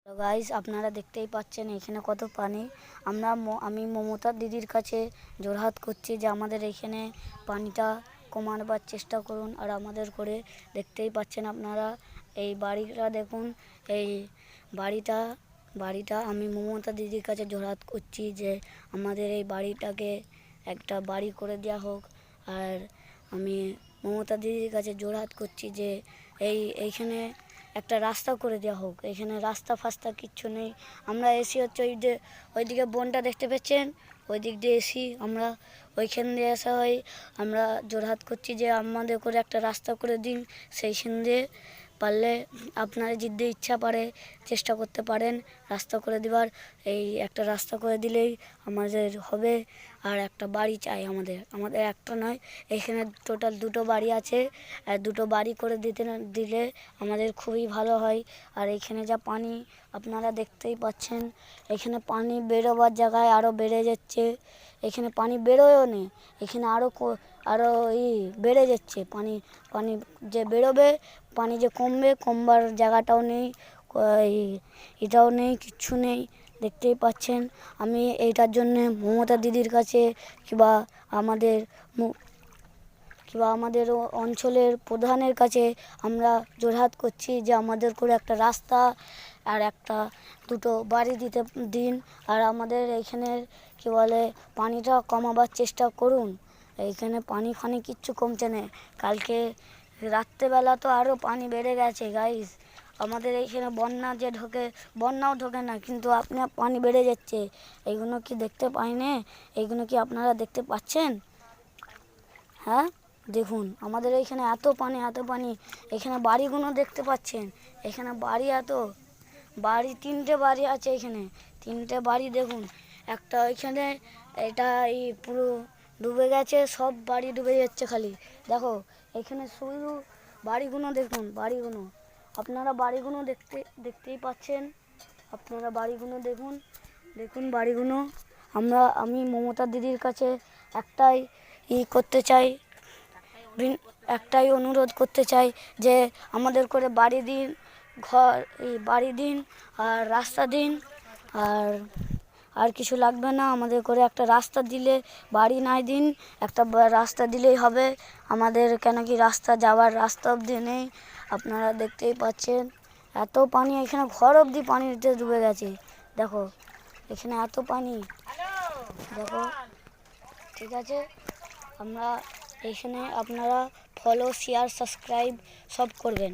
তো গাইস আপনারা দেখতেই পাচ্ছেন এখানে কত পানি। আমি মমতা দিদির কাছে জোরহাত করছি যে আমাদের এখানে পানিটা কমানোর চেষ্টা করুন। আর আমাদের করে দেখতেই পাচ্ছেন আপনারা এই বাড়িটা দেখুন, এই বাড়িটা আমি মমতা দিদির কাছে জোরহাত করছি যে আমাদের এই বাড়িটাকে একটা বাড়ি করে দেওয়া হোক। আর আমি মমতা দিদির কাছে জোরহাত করছি যে এইখানে একটা রাস্তা করে দেওয়া হোক। এখানে রাস্তা ফাস্তা কিচ্ছু নেই। আমরা এসি হচ্ছে ওইদিকে বনটা দেখতে পাচ্ছেন, ওই দিক দিয়ে এসি, আমরা ওইখান দিয়ে আসা হয়। আমরা জোরহাত করছি যে আমাদের করে একটা রাস্তা করে দিন। সেইখান দিয়ে পারলে আপনারা যদি ইচ্ছা পারে চেষ্টা করতে পারেন রাস্তা করে দেওয়ার। এই একটা রাস্তা করে দিলেই আমাদের হবে। আর একটা বাড়ি চাই আমাদের একটা নয়, এখানে টোটাল দুটো বাড়ি আছে। আর দুটো বাড়ি করে দিলে আমাদের খুবই ভালো হয়। আর এখানে যা পানি আপনারা দেখতেই পাচ্ছেন, এখানে পানি বেরোবার জায়গায় আরও বেড়ে যাচ্ছে। এখানে পানি বেরোয়ও নেই, এখানে আরও বেড়ে যাচ্ছে পানি। যে বেরোবে, পানি যে কমবার জায়গাটাও নেই, এটাও নেই, কিচ্ছু নেই। দেখতেই পাচ্ছেন। আমি এইটার জন্যে মমতা দিদির কাছে কিংবা আমাদের অঞ্চলের প্রধানের কাছে আমরা জোরহাত করছি যে আমাদের করে একটা রাস্তা আর দুটো বাড়ি দিন। আর আমাদের এইখানের কি বলে পানিটা কমাবার চেষ্টা করুন। এইখানে পানি কিচ্ছু কমছে না। কালকে রাত্রেবেলা তো আরও পানি বেড়ে গেছে গাইস। আমাদের এইখানে বন্যাও ঢোকে না, কিন্তু আপনার পানি বেড়ে যাচ্ছে। এইগুলো কি দেখতে পাই না? এইগুলো কি আপনারা দেখতে পাচ্ছেন? হ্যাঁ, দেখুন আমাদের এইখানে এত পানি। এখানে বাড়িগুলো দেখতে পাচ্ছেন, এখানে বাড়ি তিনটে বাড়ি আছে। এখানে তিনটে বাড়ি দেখুন, একটা ওইখানে, এটা পুরো ডুবে গেছে, সব বাড়ি ডুবে যাচ্ছে। খালি দেখো এখানে শুধু বাড়িগুলো দেখুন, আপনারা বাড়িগুলো দেখতেই পাচ্ছেন। আপনারা বাড়িগুলো দেখুন বাড়িগুলো। আমি মমতা দিদির কাছে একটাই অনুরোধ করতে চাই যে আমাদের করে বাড়ি দিন আর রাস্তা দিন। আর কিছু লাগবে না, আমাদের করে একটা রাস্তা দিলে, বাড়ি নাই দিন, একটা রাস্তা দিলেই হবে আমাদের। কেন কি যাওয়ার রাস্তা অবধি নেই। আপনারা দেখতেই পাচ্ছেন এত পানি, এখানে ঘর অবধি পানিতে ডুবে গেছে। দেখো এখানে এত পানি, দেখো। ঠিক আছে, আপনারা ফলো, শেয়ার, সাবস্ক্রাইব সব করবেন।